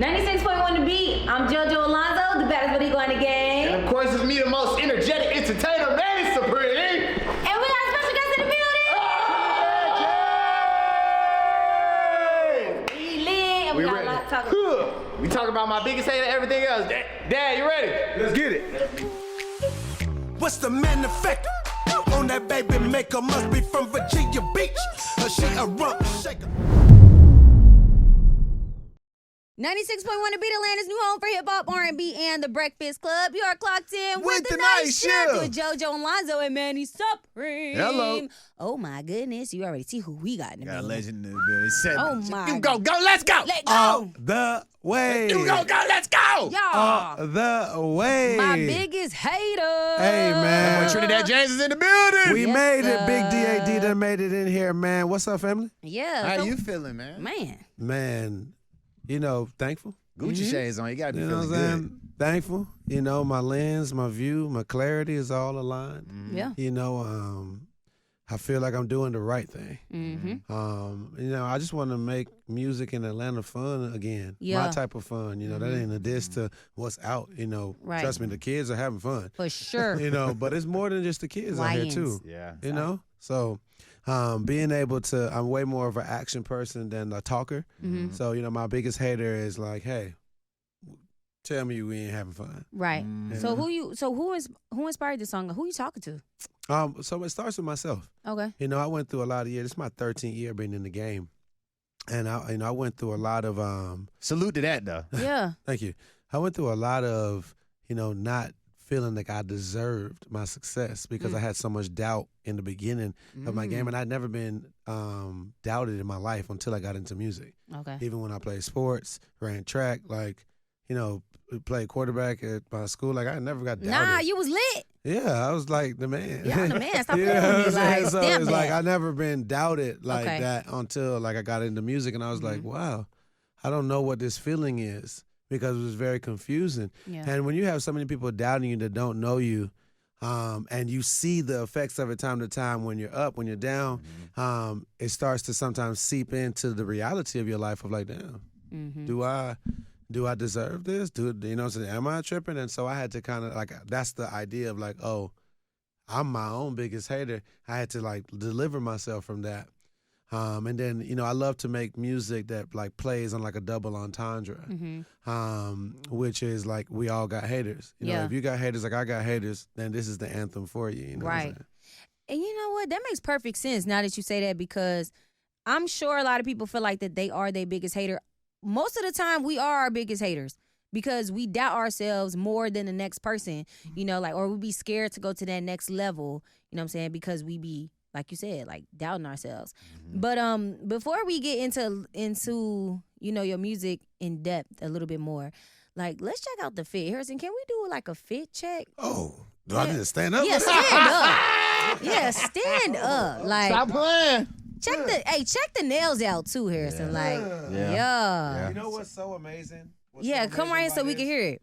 96.1 The Beat. I'm JoJo Alonzo, the baddest Boricua in the game. And of course, it's me, the most energetic entertainer, Manny Supreme. And we got a special guest in the building. We lit, and we got a lot to talk about. We talk about my biggest hater and everything else. Dad, you ready? Let's get it. What's the manufacturer on that baby maker? Must be from Virginia Beach. She a rump shaker. 96.1 To Beat, Atlanta's new home for hip-hop, R&B, and The Breakfast Club. You are clocked in with the night shift with JoJo Alonzo and Manny Supreme. Hello. Oh, my goodness. You already see who we got in the Got a building. legend in the building. Oh, my. You go, let's go. Let go. The way. You go, let's go. Y'all. The way. My biggest hater. Hey, man. Boy, Trinidad James is in the building. We Yes, made it. sir. Big DAD done made it in here, man. What's up, family? Yeah. How so- you feeling, man? Man. Man, thankful. Gucci shades on. You got to be You know what I'm feeling saying? good. Thankful. You know, my lens, my view, my clarity is all aligned. Yeah. You know, I feel like I'm doing the right thing. Mm-hmm. You know, I just want to make music in Atlanta fun again. Yeah. My type of fun. You know, that ain't a diss to what's out. You know, Right. trust me, the kids are having fun. For sure. You know, but it's more than just the kids out here Lions. too. Yeah. You know, so being able to, I'm way more of an action person than a talker. Mhm. So you know, my biggest hater is like, hey, tell me we ain't having fun. Right. Mm. So who inspired this song? Who you talking to? So it starts with myself. Okay. You know, I went through a lot of years. This is my 13th year being in the game, and I went through a lot of Salute to that, though. Yeah. Thank you. I went through a lot of, not feeling like I deserved my success because I had so much doubt in the beginning of my game, and I'd never been doubted in my life until I got into music. Okay. Even when I played sports, ran track, played quarterback at my school, like I never got doubted. Nah, you was lit. Yeah, I was like the man. Yeah, I'm the man. Stop You playing know with me. what I'm saying? Like, So stamp it's like that. I never been doubted like Okay. that until like I got into music, and I was like, wow, I don't know what this feeling is because it was very confusing. Yeah. And when you have so many people doubting you that don't know you, and you see the effects of it time to time when you're up, when you're down, it starts to sometimes seep into the reality of your life of like, damn, Mm-hmm. do I deserve this? You know what I'm saying? Am I tripping? And so I had to kind of like, that's the idea of like, oh, I'm my own biggest hater. I had to like deliver myself from that. And then, I love to make music that like plays on like a double entendre, which is like we all got haters. You know, Yeah. if you got haters like I got haters, then this is the anthem for you. You know what I'm Right. saying? And you know what? That makes perfect sense now that you say that, because I'm sure a lot of people feel like that they are their biggest hater. Most of the time, we are our biggest haters because we doubt ourselves more than the next person, or we be scared to go to that next level, you know what I'm saying? Because we be, like you said, like doubting ourselves. But before we get into your music in depth a little bit more, like let's check out the fit. Harrison, can we do like a fit check? Oh, do I need to stand up? Yeah, stand up. Yeah, stand up. Like Stop playing. check the nails out too, Harrison. Like, yeah. You know what's so amazing? Come right here so we can hear it.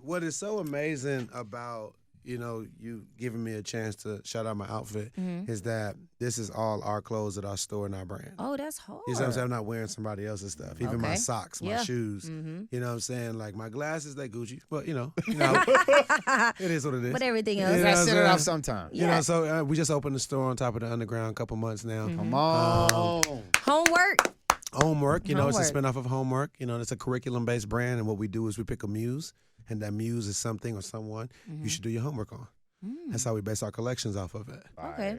What is so amazing about, you giving me a chance to shout out my outfit is that this is all our clothes that our store and our brand. Oh, that's hard. You see what I'm saying? I'm not wearing somebody else's stuff. Even my Okay. socks, my Yeah. shoes. Mhm. You know what I'm saying? Like my glasses, they Gucci. But, it is what it is. But everything You else. know Gotta what I'm set it saying? off sometime. You know, so we just opened the store on top of the underground a couple months now. Mm-hmm. Come on. Homework. Homework, it's a Homework. spinoff of Homework. It's a curriculum-based brand, and what we do is we pick a muse, and that muse is something or someone you should do your homework on. That's how we base our collections off of it. Okay.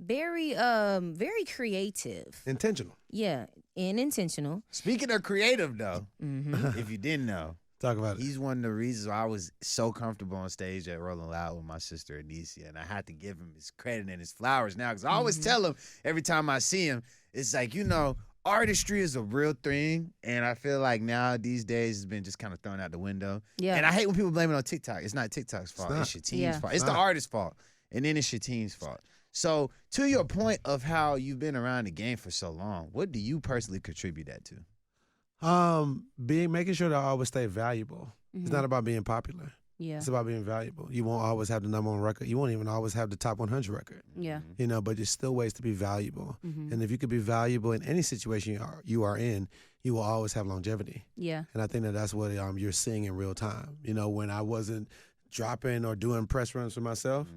Very very creative. Intentional. Yeah, and intentional. Speaking of creative, though, Mm-hmm. if you didn't know, Talk about it. he's one of the reasons why I was so comfortable on stage at Rolling Loud with my sister Anycia, and I had to give him his credit and his flowers now, because I always tell him every time I see him, it's like, artistry is a real thing, and I feel like now these days it's been just kind of thrown out the window. Yeah. And I hate when people blame it on TikTok. It's not TikTok's fault. not. It's your team's Yeah. fault. It's the artist's fault, and then it's your team's fault. So to your point of how you've been around the game for so long, what do you personally contribute that to? Making sure that I always stay valuable. It's not about being popular. Yeah. It's about being valuable. You won't always have the number one record. You won't even always have the top 100 record. Yeah. You know, but there's still ways to be valuable. Mm-hmm. And if you could be valuable in any situation you are in, you will always have longevity. Yeah. And I think that's what you're seeing in real time. You know, when I wasn't dropping or doing press runs for myself,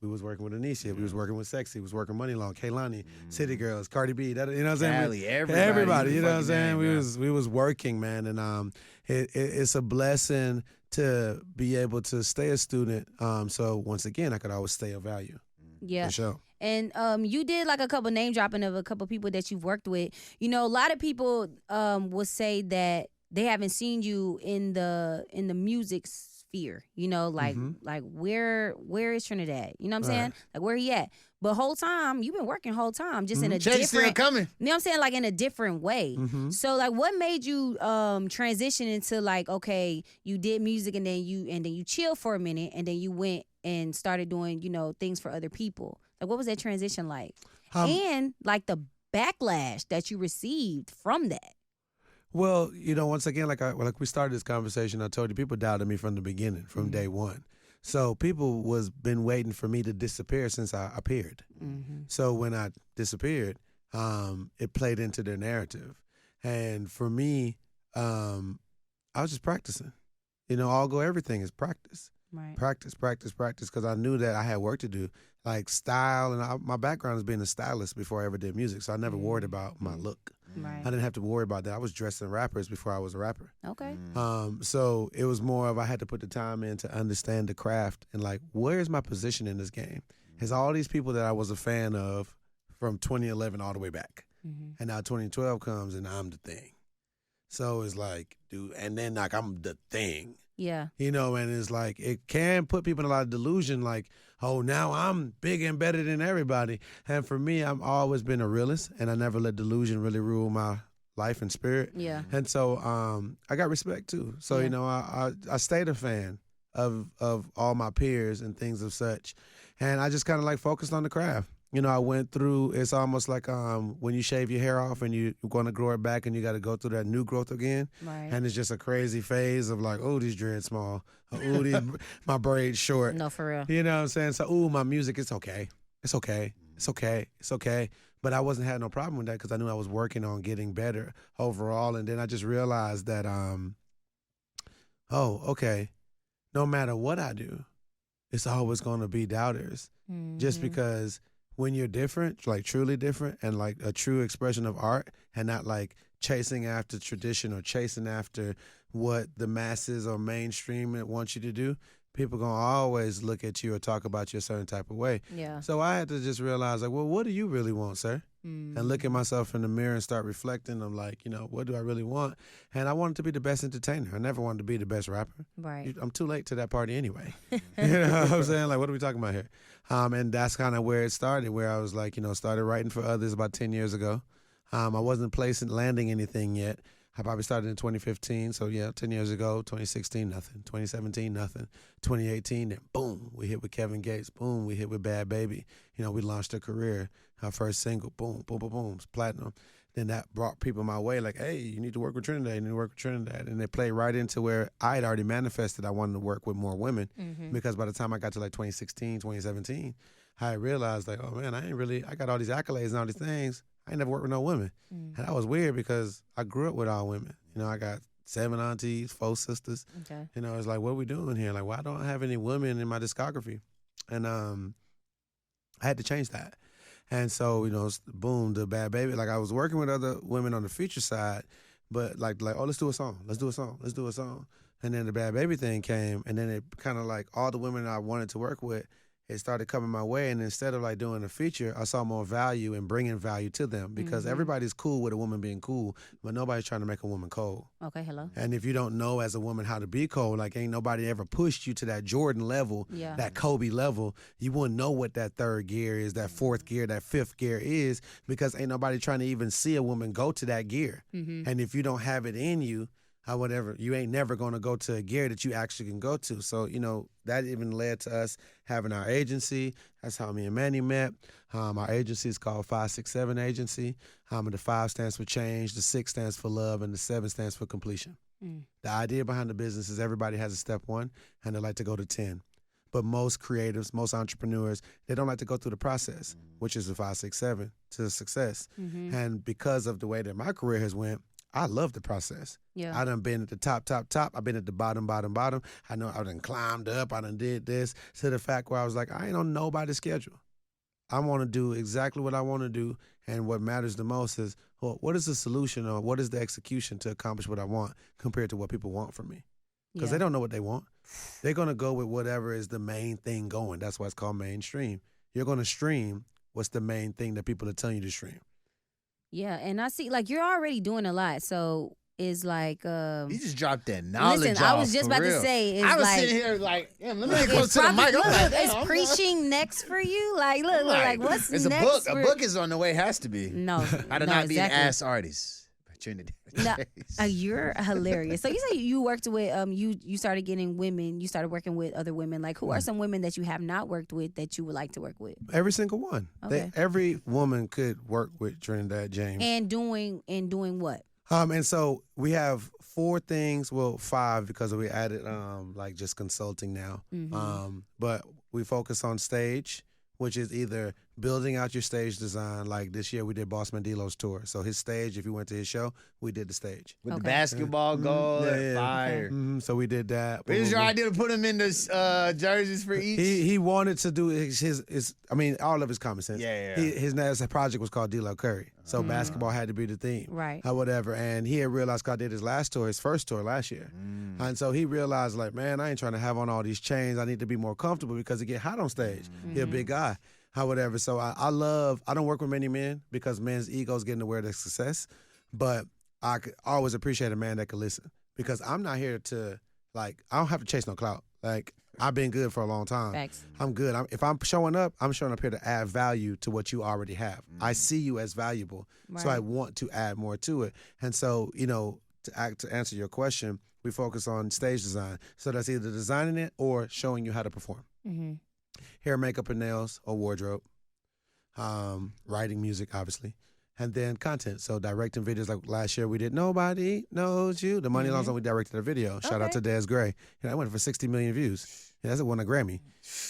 we was working with Anycia, we was working with Sexy, we was working Money Long, Kehlani, City Girls, Cardi B, that, you know what I'm saying? Cali, everybody, you know what I'm saying? Name, we was working, man, and it's a blessing to be able to stay a student. So once again, I could always stay of value. Yeah. For sure. And you did like a couple name dropping of a couple people that you've worked with. You know, a lot of people will say that they haven't seen you in the music sphere. You know, like where is Trinidad? You know what I'm saying? Like where he at? But whole time you've been working whole time, just in a Check's still different. coming. You know what I'm saying? Like in a different way. So like, what made you transition into like, okay, you did music and then you chilled for a minute and then you went and started doing, you know, things for other people. Like, what was that transition like? And like the backlash that you received from that. Well, you know, once again, like we started this conversation, I told you people doubted me from the beginning, from day one. So people was been waiting for me to disappear since I appeared. So when I disappeared, it played into their narrative. And for me, I was just practicing. You know, everything is practice. Right. Practice, because I knew that I had work to do, like style, and my background is being a stylist before I ever did music, so I never worried about my look. Right. I didn't have to worry about that. I was dressing rappers before I was a rapper. Okay. So it was more of I had to put the time in to understand the craft and like, where's my position in this game? Has all these people that I was a fan of from 2011 all the way back, and now 2012 comes and I'm the thing. So it's like, dude, and then like I'm the thing. Yeah. You know, and it's like, it can put people in a lot of delusion, like, oh, now I'm bigger and better than everybody. And for me, I've always been a realist, and I never let delusion really rule my life and spirit. Yeah. And so I got respect, too. So, you know, I stayed a fan of all my peers and things of such. And I just kind of like focused on the craft. You know, I went through, it's almost like when you shave your hair off and you're going to grow it back and you got to go through that new growth again. Right. And it's just a crazy phase of like, oh, these dreads small. Oh, my braids short. No, for real. You know what I'm saying? So, my music, it's okay. It's okay. It's okay. It's okay. But I wasn't having no problem with that because I knew I was working on getting better overall. And then I just realized that, okay, no matter what I do, it's always going to be doubters. Just because when you're different, like truly different, and like a true expression of art, and not like chasing after tradition or chasing after what the masses or mainstream want you to do, people gonna always look at you or talk about you a certain type of way. Yeah. So I had to just realize, like, well, what do you really want, sir? And look at myself in the mirror and start reflecting of like, you know, what do I really want? And I wanted to be the best entertainer. I never wanted to be the best rapper. Right. I'm too late to that party anyway. You know what I'm saying? Like, what are we talking about here? And that's kind of where it started, where I was like, you know, started writing for others about 10 years ago. I wasn't landing anything yet. I probably started in 2015. So, yeah, 10 years ago, 2016, nothing. 2017, nothing. 2018, then boom, we hit with Kevin Gates. Boom, we hit with Bad Baby. You know, we launched a career. Our first single, boom, boom, boom, boom, platinum. Then that brought people my way, like, hey, you need to work with Trinidad, you need to work with Trinidad. And they played right into where I had already manifested I wanted to work with more women, because by the time I got to like 2016, 2017, I realized like, oh man, I got all these accolades and all these things. I ain't never worked with no women. And that was weird because I grew up with all women. You know, I got 7 aunties, 4 sisters. Okay. You know, it's like, what are we doing here? Like, why don't I have any women in my discography? And I had to change that. And so, you know, boom, the Bad Baby. Like, I was working with other women on the feature side, but like, oh, let's do a song. And then the Bad Baby thing came, and then it kind of like all the women I wanted to work with, it started coming my way. And instead of like doing a feature, I saw more value in bringing value to them, because everybody's cool with a woman being cool, but nobody's trying to make a woman cold. Okay, hello. And if you don't know as a woman how to be cold, like ain't nobody ever pushed you to that Jordan level, that Kobe level, you wouldn't know what that 3rd gear is, that 4th gear, that 5th gear is, because ain't nobody trying to even see a woman go to that gear. And if you don't have it in you, you ain't never going to go to a gear that you actually can go to. So, you know, that even led to us having our agency. That's how me and Manny met. Our agency is called 567 Agency. The 5 stands for change, the 6 stands for love, and the 7 stands for completion. The idea behind the business is everybody has a step 1 and they like to go to 10. But most creatives, most entrepreneurs, they don't like to go through the process, which is the 5, 6, 7 to success. And because of the way that my career has went, I love the process. Yeah. I done been at the top. I've been at the bottom. I know I done climbed up. I done did this to the fact where I was like, I ain't on nobody's schedule. I want to do exactly what I want to do. And what matters the most is, well, what is the solution or what is the execution to accomplish what I want compared to what people want from me? Because they don't know what they want. They're going to go with whatever is the main thing going. That's why it's called mainstream. You're going to stream what's the main thing that people are telling you to stream. Yeah, and I see, like, you're already doing a lot, so it's like... You just dropped that knowledge. Listen, I was just about to say, it's I was like... sitting here like, let me get close to the mic. It's preaching next for you? Like, look, what's it's next? It's a book. A book is on the way, has to be. No. How to not be an ass artist. Trinidad. No, you're hilarious. So you say you worked with you started getting women, you started working with other women. Like, who are some women that you have not worked with that you would like to work with? Every single one. Okay. Every woman could work with Trinidad James. And doing what? And so we have 4 things, well 5 because we added like just consulting now. But we focus on stage, which is either building out your stage design. Like this year we did Boss Mandilo's tour. So his stage, if you went to his show, we did the stage. With the basketball goal, fire. So we did that. What is your idea to put him in the jerseys for each? He wanted to do his I mean, all of his common sense. Yeah. His next project was called D-Lo Curry. So basketball had to be the theme. Right. Or whatever. And he had realized, because I did his first tour last year. And so he realized, like, man, I ain't trying to have on all these chains. I need to be more comfortable because it get hot on stage. He a big guy. Or whatever. So I don't work with many men because men's egos get in the way of their success. But I could always appreciate a man that can listen, because I'm not here to, like, I don't have to chase no clout. Like, I've been good for a long time. Facts. I'm good. If I'm showing up here to add value to what you already have. I see you as valuable, so I want to add more to it. And so, to answer your question, we focus on stage design. So that's either designing it or showing you how to perform. Hair, makeup, and nails, or wardrobe. Writing music, obviously. And then content. So directing videos, like last year we did Nobody Knows You. The Money Long Song, we directed a video. Shout out to Des Gray. That went for 60 million views. That's won a Grammy.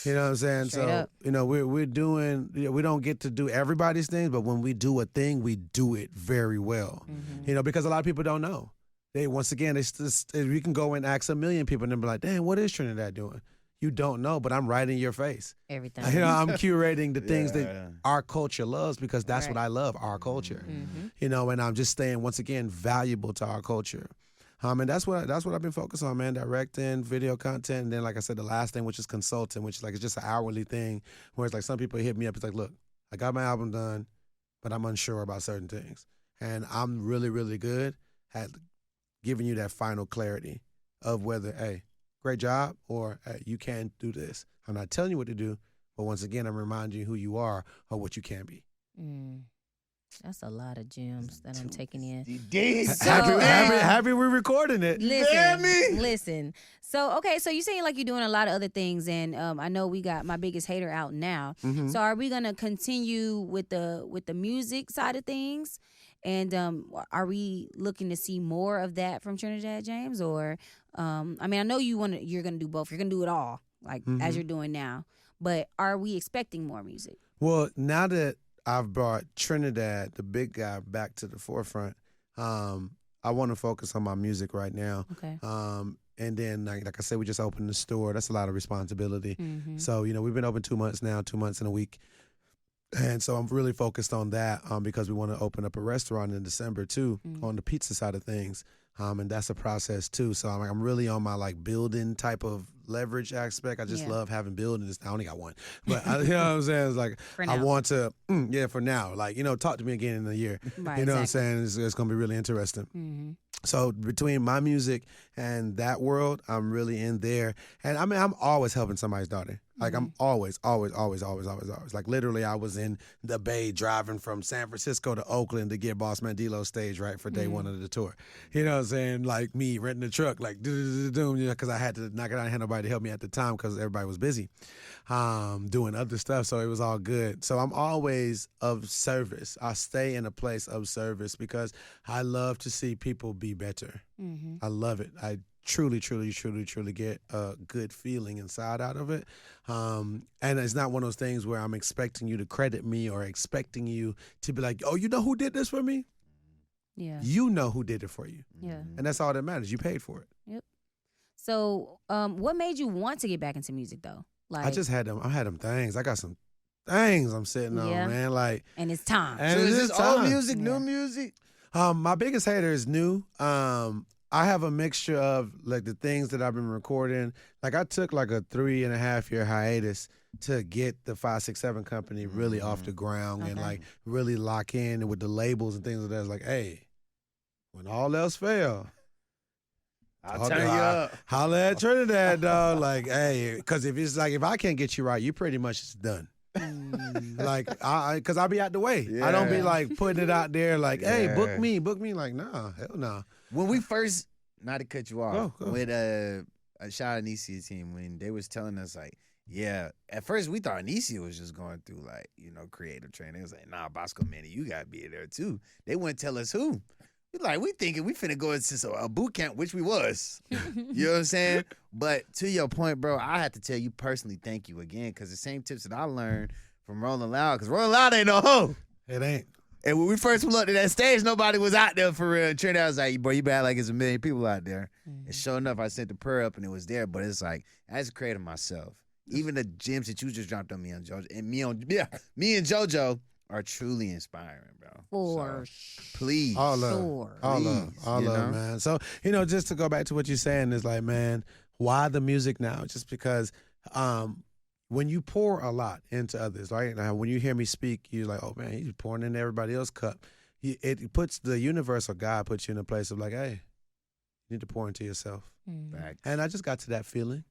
You know what I'm saying? Straight up. We're doing, we don't get to do everybody's thing, but when we do a thing, we do it very well. Because a lot of people don't know. Once again, we can go and ask a million people and then be like, damn, what is Trinidad doing? You don't know, but I'm right in your face. Everything. I'm curating the things that our culture loves, because that's what I love, our culture. And I'm just staying, once again, valuable to our culture. And that's what I've been focused on, man. Directing, video content, and then, like I said, the last thing, which is consulting, which is like, it's just an hourly thing, where it's like some people hit me up, it's like, look, I got my album done, but I'm unsure about certain things. And I'm really, really good at giving you that final clarity of whether, hey, great job, or hey, you can do this. I'm not telling you what to do, but once again, I'm reminding you who you are or what you can be. That's a lot of gems that I'm taking in. Happy we're recording it. Listen. So, okay, so you're saying like you're doing a lot of other things, and I know we got My Biggest Hater out now. So are we gonna continue with the music side of things? And are we looking to see more of that from Trinidad James? Or, I mean, I know you're going to do both. You're going to do it all, like, as you're doing now. But are we expecting more music? Well, now that I've brought Trinidad, the big guy, back to the forefront, I want to focus on my music right now. Okay. And then, like I said, we just opened the store. That's a lot of responsibility. So, we've been open 2 months now, 2 months and a week. And so I'm really focused on that because we want to open up a restaurant in December too, on the pizza side of things. And that's a process too. So I'm really on my like building type of leverage aspect. I just love having buildings. I only got one, but you know what I'm saying? It's like, I want to, for now, like, talk to me again in a year. Right, you know what I'm saying? It's going to be really interesting. So between my music and that world, I'm really in there. And I mean, I'm always helping somebody's daughter. Like I'm always. Like literally, I was in the Bay driving from San Francisco to Oakland to get Boss Man D-Lo stage right for day one of the tour. You know what I'm saying? Like me renting a truck, like because I had to knock it out. I had nobody to help me at the time because everybody was busy doing other stuff. So it was all good. So I'm always of service. I stay in a place of service because I love to see people be better. I love it. I truly get a good feeling inside out of it. And it's not one of those things where I'm expecting you to credit me or expecting you to be like, oh, you know who did this for me? Yeah. You know who did it for you. Yeah. And that's all that matters. You paid for it. Yep. So what made you want to get back into music, though? Like, I just had them. I had them things. I got some things I'm sitting on, man. Like, and it's time. And So it's is this time. old music, new music? My biggest hater is new. I have a mixture of like the things that I've been recording. Like I took like a 3.5 year hiatus to get the 567 company really off the ground and like really lock in with the labels and things like that. It's like, hey, when all else fail, I'll turn you up. Holla at Trinidad, dog. Like, hey, because if it's like if I can't get you right, you pretty much is done. Like, because I'll be out the way. I don't be like putting it out there like, hey, book me. Like, nah, hell no. When we first, not to cut you off, Go. with a shout out Anycia team, when they was telling us like, yeah, at first we thought Anycia was just going through like, creative training. It was like, nah, Bosco Manny, you gotta be there too. They wouldn't tell us who. We thinking we finna go into a boot camp, which we was. You know what I'm saying? But to your point, bro, I have to tell you personally, thank you again, because the same tips that I learned from Rolling Loud, because Rolling Loud ain't no hoe. It ain't. And when we first pulled up to that stage, nobody was out there for real. Trinidad was like, bro, you bad like it's 1 million people out there. And sure enough, I sent the prayer up and it was there. But it's like, as a creator myself, even the gems that you just dropped on me on JoJo, and me and JoJo are truly inspiring, bro. Please. All love, man. So, just to go back to what you're saying is like, man, why the music now? Just because when you pour a lot into others, right? Now, when you hear me speak, you're like, oh, man, he's pouring into everybody else's cup. It puts the universe or God puts you in a place of like, hey, you need to pour into yourself. And I just got to that feeling.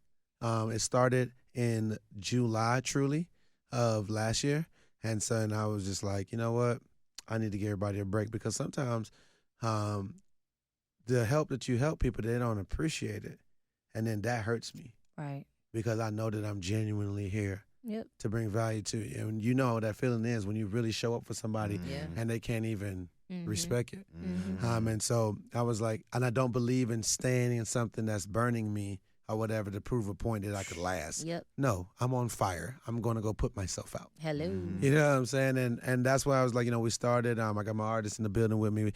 It started in July, truly, of last year. And so and I was just like, you know what? I need to give everybody a break because sometimes the help that you help people, they don't appreciate it. And then that hurts me. Right. Because I know that I'm genuinely here to bring value to you. And you know what that feeling is when you really show up for somebody and they can't even respect it. And so I was like, and I don't believe in staying in something that's burning me or whatever to prove a point that I could last. No, I'm on fire. I'm going to go put myself out. Hello. You know what I'm saying? And that's why I was like, we started. I got my artist in the building with me,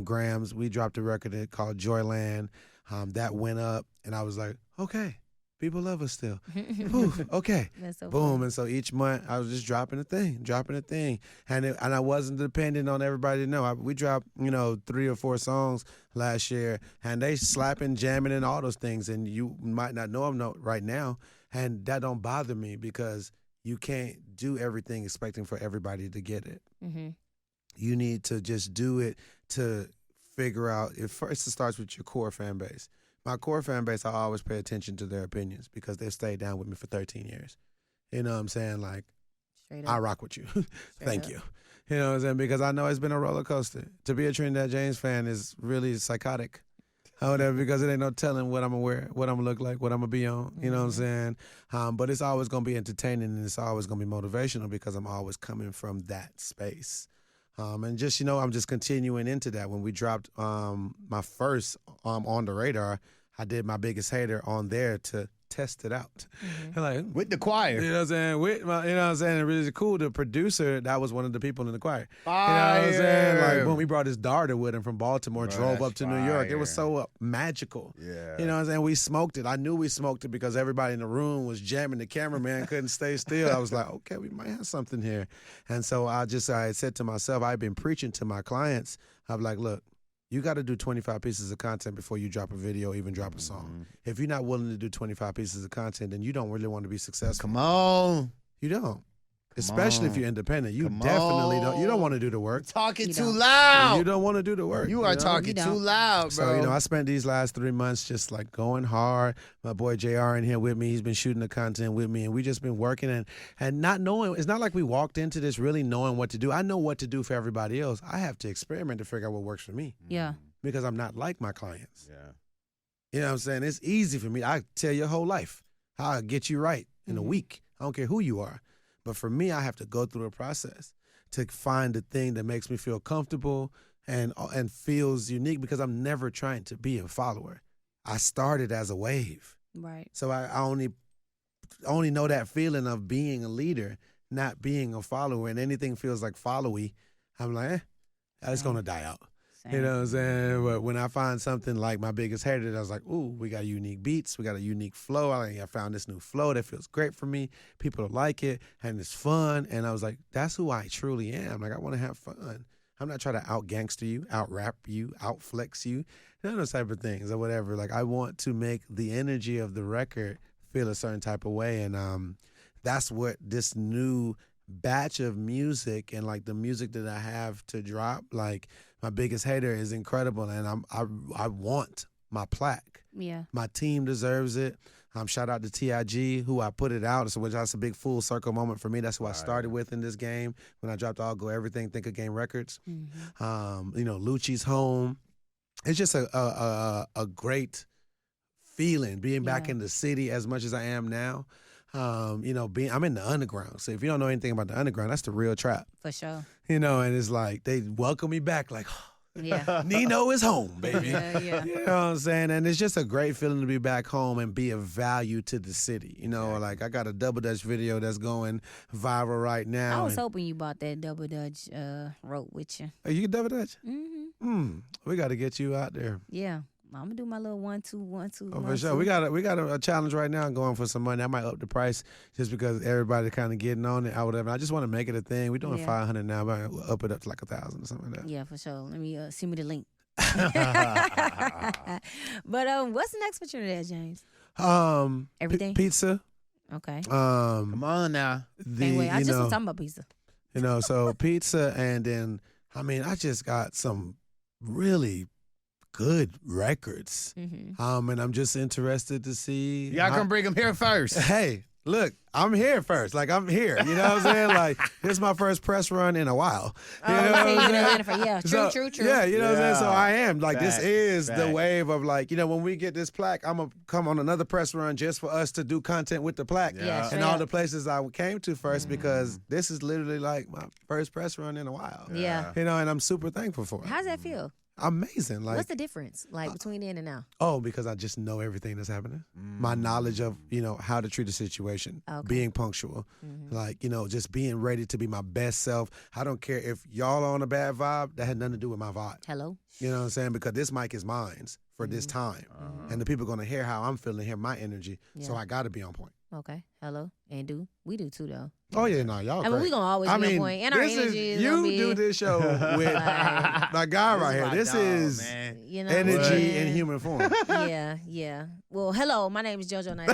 Grams. We dropped a record called Joyland. That went up, and I was like, okay. People love us still. Whew, okay. That's so boom. funny. And so each month I was just dropping a thing. And I wasn't dependent on everybody to know. We dropped, 3 or 4 songs last year and they slapping, jamming and all those things. And you might not know them right now. And that don't bother me because you can't do everything expecting for everybody to get it. You need to just do it to figure out. First it starts with your core fan base. My core fan base, I always pay attention to their opinions because they've stayed down with me for 13 years. You know what I'm saying? Like, I rock with you. Thank you. You know what I'm saying? Because I know it's been a roller coaster. To be a Trinidad James fan is really psychotic or whatever because it ain't no telling what I'm going to wear, what I'm going to look like, what I'm going to be on. You know what I'm saying? But it's always going to be entertaining and it's always going to be motivational because I'm always coming from that space. And just, I'm just continuing into that. When we dropped my first On the Radar, I did my biggest hater on there to test it out. Like, with the choir. You know what I'm saying? You know what I'm saying? It really cool. The producer, that was one of the people in the choir. Fire. You know what I'm saying? Like when we brought his daughter with him from Baltimore, drove up to New York. It was so magical. Yeah. You know what I'm saying? We smoked it. I knew we smoked it because everybody in the room was jamming. The cameraman couldn't stay still. I was like, okay, we might have something here. And so I said to myself, I've been preaching to my clients. I'm like, look, you got to do 25 pieces of content before you drop a video, even drop a song. If you're not willing to do 25 pieces of content, then you don't really want to be successful. Come on. You don't. especially if on. you're independent. You Come definitely don't. You don't on. want to do the work. Talking You too don't. loud. You don't want to do the work. You are know? talking You too don't. loud, bro. So, I spent these last 3 months just like going hard. My boy JR in here with me. He's been shooting the content with me, and we just been working and not knowing. It's not like we walked into this really knowing what to do. I know what to do for everybody else. I have to experiment to figure out what works for me Yeah. because I'm not like my clients. Yeah. You know what I'm saying? It's easy for me. I tell your whole life how I get you right in a week. I don't care who you are. But for me, I have to go through a process to find the thing that makes me feel comfortable and feels unique because I'm never trying to be a follower. I started as a wave. Right. So I only know that feeling of being a leader, not being a follower. And anything feels like followy, I'm like, it's going to die out. You know what I'm saying? But when I find something like my biggest hater, I was like, ooh, we got unique beats. We got a unique flow. I found this new flow that feels great for me. People like it, and it's fun. And I was like, that's who I truly am. Like, I want to have fun. I'm not trying to out-gangster you, out-rap you, out-flex you, none of those type of things or whatever. Like, I want to make the energy of the record feel a certain type of way. And that's what this new batch of music and like the music that I have to drop, like my biggest hater is incredible, and I want my plaque. Yeah. My team deserves it. Shout out to TIG, who I put it out, so which that's a big full circle moment for me. That's who I started with in this game when I dropped All Go Everything, Think of Game Records. Lucci's home. It's just a great feeling being back in the city as much as I am now. I'm in the underground. So if you don't know anything about the underground, that's the real trap. For sure. And it's like they welcome me back like, Yeah. Nino is home, baby. Yeah. You know what I'm saying? And it's just a great feeling to be back home and be of value to the city. Like I got a Double Dutch video that's going viral right now. I was hoping you bought that Double Dutch rope with you. Are you Double Dutch? Mm-hmm. We got to get you out there. Yeah. I'm going to do my little 1, 2, 1, 2. Oh, for sure. We got a challenge right now going for some money. I might up the price just because everybody kind of getting on it or whatever. I just want to make it a thing. We're doing 500 now, but we'll up it up to like 1,000 or something like that. Yeah, for sure. Let me send me the link. But what's next for Trinidad, James? Everything? Pizza. Okay. Come on now. Anyway, I just was talking about pizza. So pizza, and then I just got some really good records. Mm-hmm. And I'm just interested to see. Y'all gonna bring them here first. Hey, look, I'm here first. Like, I'm here. You know what I'm saying? Like, this is my first press run in a while. You know what I'm saying? Yeah, true. Yeah, you know what I'm saying? So Yeah. I am. Like, this is the Fact. wave of, like, when we get this plaque, I'm going to come on another press run just for us to do content with the plaque. Yeah, and straight all up. the places I came to first because this is literally, like, my first press run in a while. Yeah. And I'm super thankful for it. How's that feel? Amazing. Like, What's the difference, like, between then and now? oh, because I just know everything that's happening. My knowledge of, how to treat a situation, Okay. being punctual, like, just being ready to be my best self. I don't care if y'all are on a bad vibe, that had nothing to do with my vibe. Hello? You know what I'm saying? Because this mic is mine for this time. And the people are going to hear how I'm feeling, hear my energy. So Yeah. I got to be on point. Okay. Hello? And we do too, though. Oh, yeah, no, y'all I mean, great. we gonna always be on point. And our energy is you gonna be, do this show with my guy right here. my This dog, is man. you know, energy yeah. in human form. Yeah. Well, hello. My name is JoJo Nice.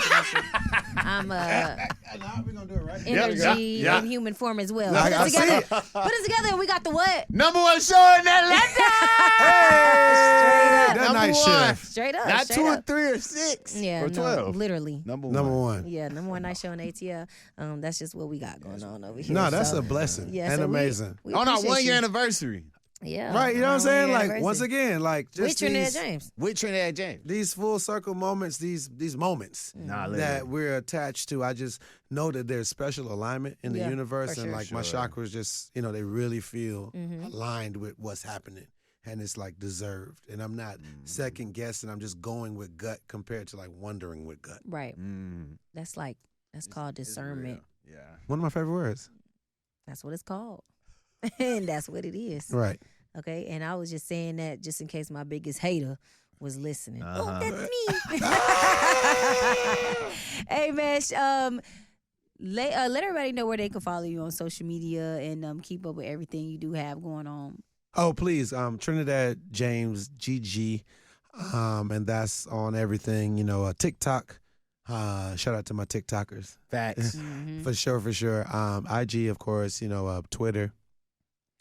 I'm We're going to do it right. energy Yeah. in human form as well. I Put it see together. it. Put it together, and we got the what? Number one show in Atlanta. That Number night one. shift. Straight up. Not straight 2 or up. 3 or 6 Yeah, or no, 12. literally. Number Number one. Yeah, number one night show in ATL. That's just what we got going on over here. No, that's so, a blessing yeah, and so amazing. We On our appreciate 1 year you. anniversary Yeah. Right, you know what I'm saying? Like, anniversary. once again, like, With just Trinidad these, James. with Trinidad James. these full circle moments, these moments Nah, that we're attached to. I just know that there's special alignment in the Yeah, universe, for and sure. like my chakras just, they really feel aligned with what's happening, and it's like deserved. And I'm not second guessing. I'm just going with gut compared to like wondering with gut. Right. That's called discernment. Yeah. One of my favorite words. That's what it's called. And that's what it is. Right. Okay. And I was just saying that just in case my biggest hater was listening. Uh-huh. Oh, that's me. Hey, man. Let everybody know where they can follow you on social media and keep up with everything you do have going on. Oh, please, Trinidad James GG, and that's on everything. TikTok, Shout out to my TikTokers. Facts. For sure. IG, of course, Twitter,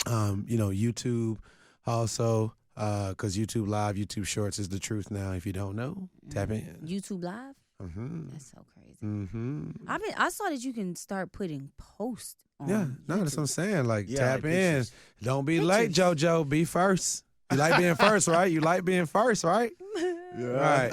YouTube also, because YouTube Live, YouTube Shorts is the truth now. If you don't know, tap in. YouTube Live? Mm-hmm. That's so crazy. Mm-hmm. I saw that you can start putting posts on Yeah, no, that's what I'm saying. Like, tap in. Don't be late, JoJo. Be first. You like being first, right? You like being first, right? Yeah.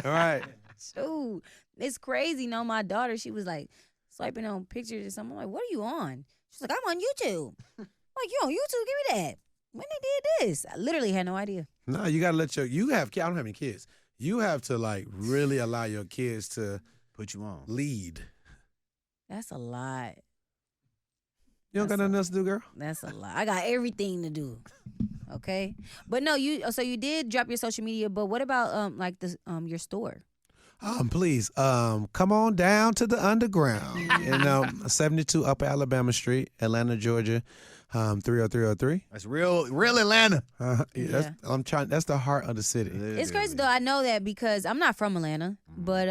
Right. Shoot, it's crazy. No, my daughter, she was like swiping on pictures or something. I'm like, what are you on? She's like, I'm on YouTube. I'm like, you on YouTube? Give me that. When they did this, I literally had no idea. No, you gotta let I don't have any kids. You have to like really allow your kids to Put you on. lead. That's a lot. You don't got nothing else to do, girl? That's a lot. I got everything to do. Okay, but no, so you did drop your social media, but what about like your store? Please, come on down to the underground in 72 Upper Alabama Street, Atlanta, Georgia, 30303. That's real Atlanta. Yeah. That's the heart of the city. It's crazy though. I know that because I'm not from Atlanta, but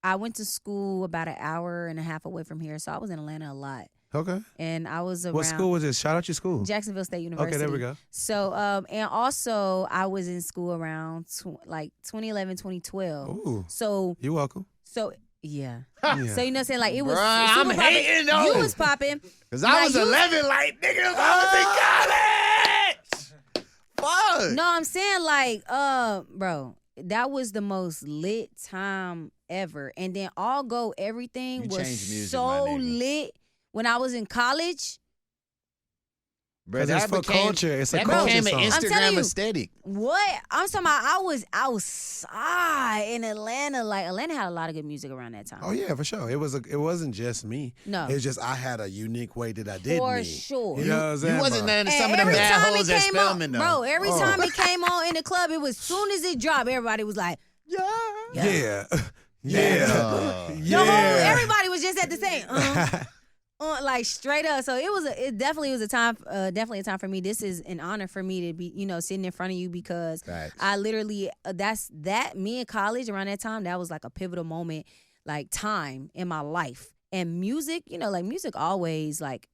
I went to school about an hour and a half away from here, so I was in Atlanta a lot. Okay. And I was around. What school was this? Shout out your school. Jacksonville State University. Okay, there we go. So, and also I was in school around 2011, 2012. Ooh. So You're welcome. So yeah. Yeah. So you know what I'm saying? Like it was. Bruh, super I'm poppin'. hating though. You was popping. Cause I was 11, like nigga, I was in college. Fuck. No, I'm saying like, bro, that was the most lit time ever. And then All Go Everything You was changed music, so my nigga. lit when I was in college. Bro, It's for culture. It's a that culture became an song. I'm telling Instagram you. aesthetic. What? I'm talking about I was outside in Atlanta. Like Atlanta had a lot of good music around that time. Oh yeah, for sure. It wasn't just me. No. It's just I had a unique way that I did For me. sure. You know what I'm saying? You wasn't bro? none of And some of them every bad time hoes it at came Spelman on, though. bro, every time it came on in the club, it was soon as it dropped, everybody was like, Yeah. everybody was just at the same, like straight up. So it definitely was a time, definitely a time for me. This is an honor for me to be, sitting in front of you because Facts. I literally, me in college around that time, that was like a pivotal moment, like time in my life. And music, like music always like,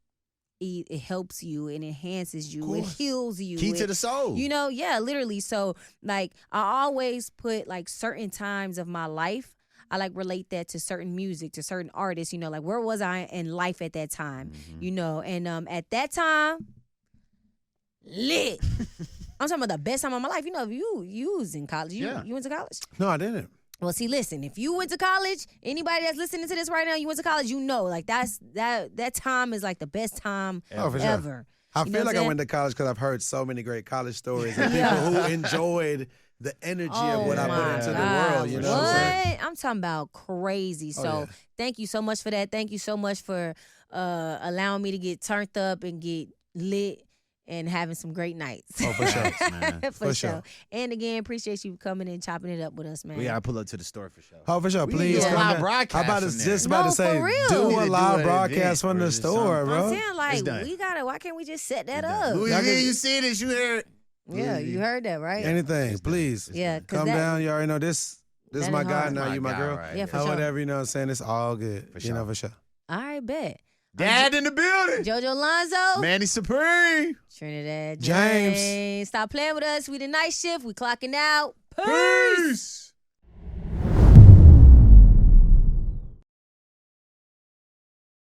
it helps you, it enhances you, it heals you. Key to the soul. Yeah, literally. So like I always put like certain times of my life, I like relate that to certain music, to certain artists, like where was I in life at that time, and at that time, lit. I'm talking about the best time of my life. If you was in college, you went to college? No, I didn't. Well, see, listen, if you went to college, anybody that's listening to this right now, you went to college, like that time is like the best time for sure. ever. I You know feel what like I'm I went to college because I've heard so many great college stories and people who enjoyed the energy of what I put into the world. You know what I'm saying? I'm talking about crazy. So thank you so much for that. Thank you so much for allowing me to get turned up and get lit and having some great nights. Oh, for sure, man. for sure. And again, appreciate you coming and chopping it up with us, man. We gotta pull up to the store for sure. Oh, for sure. Please do a come live down. broadcast How about from there. just about to No, say, for real. do We a need to live do an broadcast event from or the just store, I'm bro. saying, like, It's done. we got it. Why can't we just set that up? Louis Y'all V, can- you see this? You hear it? Yeah, you heard that, right? Anything, please. Yeah, 'cause Come that- down. You already know this. This is that my is guy hard. now. My You my guy, girl. right? Yeah, for How sure. whatever, you know what I'm saying? It's all good. For You sure. know, for sure. All right, bet. Dad in the building. JoJo Lonzo. Manny Supreme. Trinidad James. James. Stop playing with us. We the night shift. We clocking out. Peace.